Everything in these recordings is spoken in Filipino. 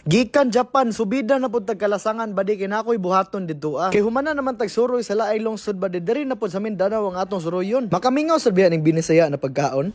Gikan Japan, subida na pud tagkalasangan badi kinakoy buhaton didto ah. Kay humana naman tagsuroy sa laay lungsod badi diri na pud sa Mindanao ang atong suroyon. Makamingaw sa biya ning binisaya na pagkaon.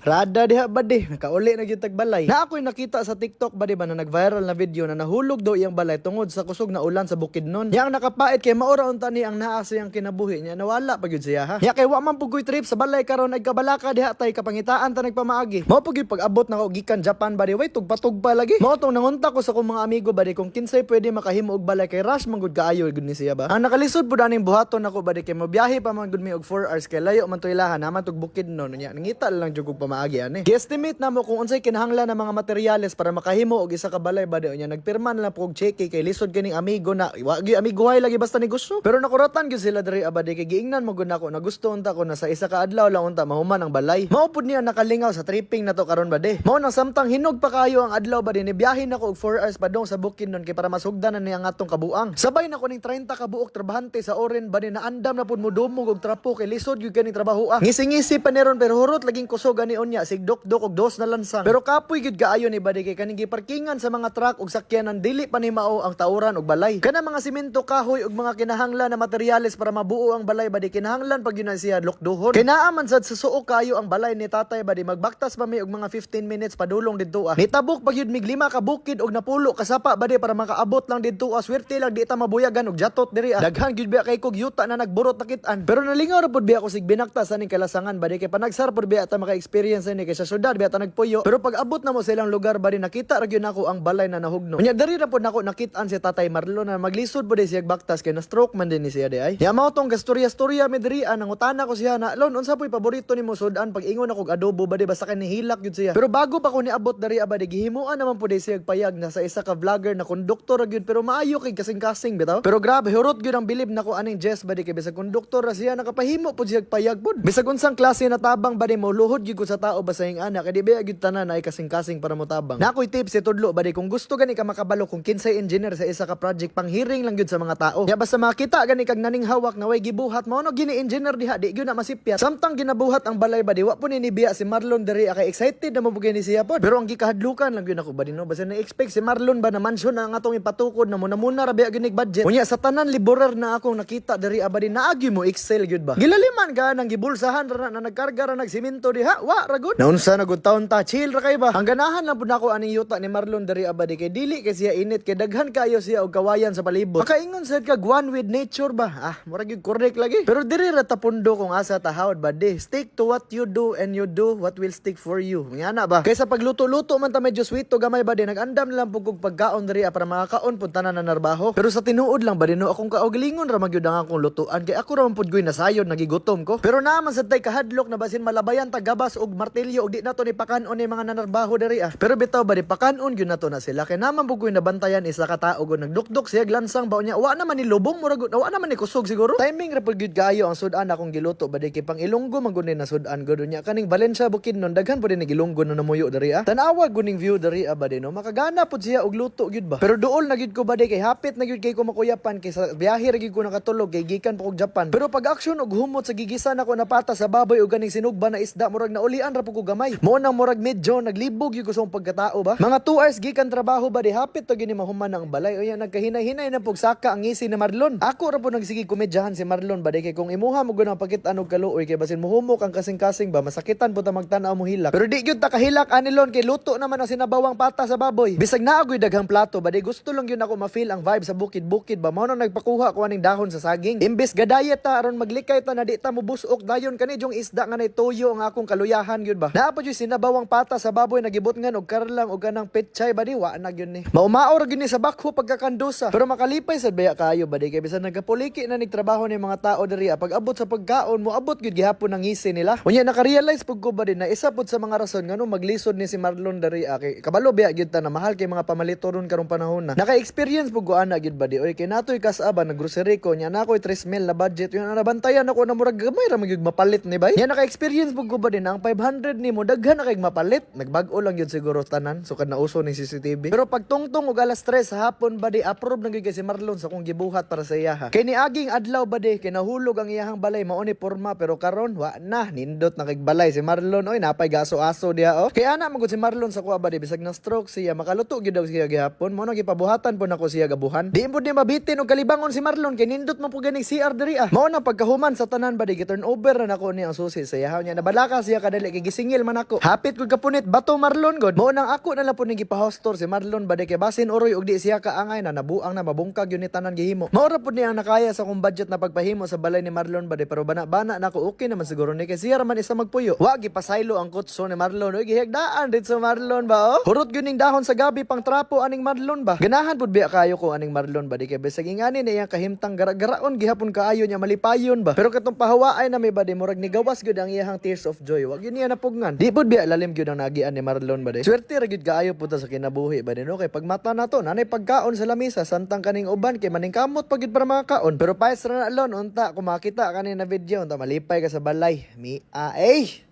Rada diha badi, nakauli na gyud tagbalay. Na ako'y nakita sa TikTok badi ba na nag-viral na video na nahulog daw iyang balay tungod sa kusog na ulan sa Bukidnon. Yang nakapait kay maura unta ni ang naa sa iyang kinabuhi niya nawala pa gyud siya ha. Ya kay wa man pugoy trip sa balay karon nagkabalaka diha tay kapangitaan ta nagpamaagi. Mao pugoy pag-abot nako gikan Japan badi way tugpa-tugpa lagi. Mao tong nangunta ko sa kong mga amigo badi kung kinsay pwede makahimo og balay kay rush man gud kaayo gud ni siya ba. Ang nakalisod pud aning buhaton nako badi kay mobiyahe pa man gud mi og 4 hours kay layo man to ilahan naman tug Bukidnon nya. Nangita lang jud og pamaagi ani. Gi-estimate na mo kung unsay kinahanglan ng mga materyales para makahimo og isa ka balay badi nya nagpirma na lang pug cheque kay lisod kining amigo na wa gi amigohay lagi basta negosyo. Pero nakuratan gyud sila diri abadi kay giingnan mo gud nako nagusto unta ko na sa isa ka adlaw lang unta mahuman ang balay. Mao pud niya nakalingaw sa tripping na to karon badi. Mao nang samtang hinog pa kayo ang adlaw badi ni biyahe nako og 4 hours padong sa Bukidnon kay para masugdan na niya ang atong kabuang. Sabay nako ning 30 ka buok trabahante sa oren badi na andam na pud mo dumog og trapo kay lisod gyud kaning trabaho ah. Ngisi-ngisi pa niron pero hurot laging kusog ani unya dok og dos na lansang. Pero kapoy gid kaayo ni badi kay kaning giparkingan sa mga truck ug sakyanan dili pa ni mao ang tauran og balay. Kana mga simento, kahoy ug mga kinahanglan na materyales para mabuo ang balay badi kinahanglan pag yun siya lokduhon. Kay naa man sad sa suo kayo ang balay ni tatay badi magbaktas pa mi og mga 15 minutes padulong didto ah. Nitabok pag yun mig 5 ka bukid og napulo kasapa badi para makaabot lang didto ah. Swerte lang di ta mabuyagan og jatot diri ah. Daghan gyud biya kay kog yuta na nagburot nakit-an. Pero nalingaw ra pud biya ko sig binaktas aning kalasangan badi kay panagsar pud biya ta maka-experience ni kay sa syudad biya ta nagpuyo. Pero pag abot na mo sa ilang lugar badi nakita ra gyud nako ang balay na nahugno. Unya diri ra pud nako nakit-an si Tatay Marlon na maglisod pud siya baktas kay na stroke man din ni siya di ay. Ya mao tong gastorya-storya mi diri ang utana ko siya na lon unsa poy paborito nimo sudan pag ingon ako og adobo badi basta kay nihilak gyud siya. Pero bago pa ko niabot diri abadi gihimuan naman pud siya payag na sa isa ka vlogger na konduktor ra gyud pero maayo kay kasing-kasing bitaw. Pero grabe hurot gyud ang bilib nako aning Jess badi kay bisag konduktor ra siya nakapahimo pud siya payag pud. Bisag unsang klase na tabang badi mo luhod gyud ko sa tao basta ing ana kay di ba gyud tanan ay kasing-kasing para mo tabang. Nakoy tips tudlo badi kung gusto gani ka makabalo kung kinsay engineer sa isa ka project panghiring lang gyud sa mga tao. Ya basta makita gani kag naning hawak na way gibuhat mao no gini engineer diha di gyud na masipyat. Samtang ginabuhat ang balay badi wa po ni biya si Marlon diri kay excited na mo ni siya pod. Pero ang gikahadlukan lang gyud ako badi no basta na expect si Marlon ba na mansion ang atong ipatukod na muna ra biya gyud budget. Unya sa tanan liborer na akong nakita diri abadi naagi mo excel gyud ba. Gilaliman ka nang gibulsahan ra na nagkarga ra nagsimento diha wa ra gud. Naunsa na gud taon ta chill ra kay ba. Ang ganahan lang pud nako aning yuta ni Marlon diri abadi kay dili kay siya init kay daghan kayo siya og kawayan sa palibot. Makaingon sad kag one with nature ba. Ah, murag gyud correct lagi. Pero diri ra ta pundo kung asa ta hawd badi. Stick to what you do and you do what will stick for you. Ngana ba? Kaysa pagluto-luto man ta medyo sweet to gamay badi nagandam lang pug pagkaon diri para makakaon pud tanan na narbaho. Pero sa tinuod lang badi no akong kaugalingon ra magyud ang akong lutuan kay ako ra man pud goy nasayod nagigutom ko. Pero naman sad tay kahadlok na basin malabayan ta gabas og martilyo og di nato ni pakanon ni mga nanarbaho diri ah. Pero bitaw badi pakanon gyud nato na sila kay naman pud goy nabantayan isa ka tawo gud nagdukdok siya glansang baw niya wa naman ni lubong murag wa naman ni kusog siguro. Timing ra pud gyud kayo ang sudan akong giluto badi kay pang Ilonggo man gud na sudan gud niya kaning Valencia Bukidnon daghan pud ni Ilonggo na namuyo diri ah. Tan-awa gud ning view diri ah badi no makagana pud siya og luto gyud ba. Pero duol na gyud ko badi kay hapit na gyud kay ko makuyapan kay sa biyahe ra gyud ko nakatulog kay gikan pa og Japan. Pero pag action og humot sa gigisan ako napata sa baboy og ganing sinugba na isda murag naulian ra pud ko gamay. Mo nang murag medyo naglibog gyud ko sa pagkatao ba. Mga 2 hours gikan trabaho badi hapit to gini mahuman ang balay. Unya nagkahinay-hinay na pug saka ang ngisi ni Marlon. Ako ra pud nagsige komedyahan si Marlon badi kay kung imuha mo gud ang pakit-an og kaluoy kay basin muhumok ang kasing-kasing ba masakitan pud ta magtan-aw mo hilak. Pero di gyud ta kahilak anilon kay luto naman ang sinabawang pata sa baboy. Bisag naa gyud daghang plato badi gusto lang gyud ako ma-feel ang vibe sa bukid-bukid ba. Mao nang nagpakuha ko aning dahon sa saging. Imbes gadayet ta aron maglikay ta na di ta mubusok dayon kani jong isda nga nay toyo ang akong kaluyahan gyud ba. Naa pa gyud sinabawang pata sa baboy nagibot ngan og karlang og kanang petchay badi wa na gyud ni. Maumaor gyud ni sa bakho pagkakandusa. Pero makalipay sad baya kayo badi kay bisan nagapuliki na nigtrabaho ni mga tao diri pag abot sa pagkaon mo abot gyud gihapon ang ngisi nila. Unya naka-realize pug ko ba din na isa pud sa mga rason ngano maglisod ni si Marlon diri kay kabalo biya gyud ta na mahal kay mga pamaliton karong panahon na. Naka-experience pug ko ana gyud badi oy kay natoy kasaba na grocery ko nya nakoy 3 mil na budget yun nabantayan ako na murag gamay ra magyud mapalit ni bay. Nya naka-experience pug ko ba din ang 500 500 nimo daghan na kay mapalit. Nagbag-o lang yun siguro tanan so kad nauso ni CCTV. Pero pag tungtong og alas 3 sa hapon ba di approve na gyud kay si Marlon sa kung gibuhat para sa iya. Kay niaging adlaw ba di kinahulog ang iyahang balay mao ni porma pero karon wa na nindot na kay balay si Marlon. Oy napay gaso-aso diha oh. Kay ana magud si Marlon sa kuha ba di bisag na stroke siya makaluto gyud daw siya gihapon. Mao na gipabuhatan po nako siya gabuhan. Di mo di mabitin og kalibangon si Marlon kay nindot man po ganing CR diri ah. Mao na pagkahuman sa tanan ba di gi-turn over na nako ni ang susi sa iyahaw niya. Nabalaka siya kadali kay gisingil man ako. Hapit kod kapunit bato Marlon god. Mao nang ako na lang po ni gipahostor si Marlon ba di kay basin oroy og di siya kaangay na nabuang na mabungkag yun ni tanan gihimo. Mao ra pud ni ang nakaya sa kong budget na pagpahimo sa balay ni Marlon ba di pero bana nako okay naman siguro ni kay siya man isa magpuyo. Wa gipasaylo ang kutso ni Marlon oy gihigdaan dit sa Marlon ba oh. Hurot gyud ning dahon sa gabi pang trapo aning Marlon ba. Ganahan pud biya kayo ko aning Marlon ba di kay bisag ingani na iyang kahimtang gara-garaon gihapon kaayo niya malipayon ba. Pero katong pahawaay na may ba di murag ni gawas gyud ang iyang tears of joy. Wa gyud niya napugngan. Di pud biya lalim gyud ang nagian ni Marlon ba di. Swerte ra gyud kaayo pud sa kinabuhi ba di no kay pag mata na to nanay pagkaon sa lamisa santang kaning uban kay maning kamot pagid para mga kaon. Pero paes ra na alon unta kung makita kanin na video unta malipay ka sa balay. Mi ay